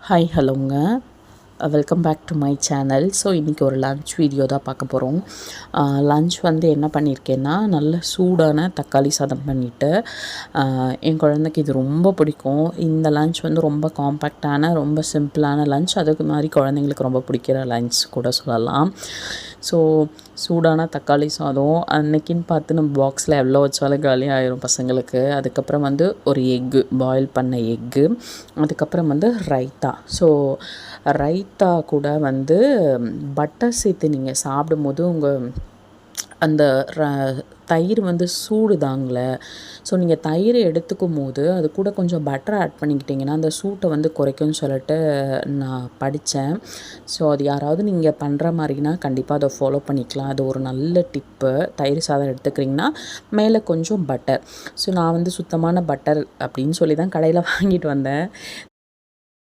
Hi ஹலோங்க. Welcome back to my channel. So இன்றைக்கி ஒரு லன்ச் வீடியோ தான் பார்க்க போகிறோம். லன்ச் வந்து என்ன பண்ணியிருக்கேன்னா, நல்ல சூடான தக்காளி சாதம் பண்ணிவிட்டு, என் குழந்தைக்கு இது ரொம்ப பிடிக்கும். இந்த லன்ச் வந்து ரொம்ப காம்பேக்டான ரொம்ப சிம்பிளான லன்ச். அதுக்கு மாதிரி குழந்தைங்களுக்கு ரொம்ப பிடிக்கிற லன்ச் கூட சொல்லலாம். ஸோ சூடான தக்காளி சாதம் அன்னைக்குன்னு பார்த்து நம்ம பாக்ஸில் எவ்வளோ வச்சாலும் காலி ஆயிரும் பசங்களுக்கு. அதுக்கப்புறம் வந்து ஒரு எக்கு, பாயில் பண்ண எக்கு, அதுக்கப்புறம் வந்து ரைத்தா. ஸோ ரைத்தா கூட வந்து பட்டர் சேர்த்து நீங்கள் சாப்பிடும்போது உங்கள் அந்த தயிர் வந்து சூடு தாங்கல. ஸோ நீங்கள் தயிர் எடுத்துக்கும் போது அது கூட கொஞ்சம் பட்டர் ஆட் பண்ணிக்கிட்டிங்கன்னா அந்த சூட்டை வந்து குறைக்கும்னு சொல்லிட்டு நான் படித்தேன். ஸோ அது யாராவது நீங்கள் பண்ணுற மாதிரினா கண்டிப்பாக அதை ஃபாலோ பண்ணிக்கலாம். அது ஒரு நல்ல டிப்பு. தயிர் சாதம் எடுத்துக்கிட்டிங்கன்னா மேலே கொஞ்சம் பட்டர். ஸோ நான் வந்து சுத்தமான பட்டர் அப்படின்னு சொல்லி தான் கடையில் வாங்கிட்டு வந்தேன்.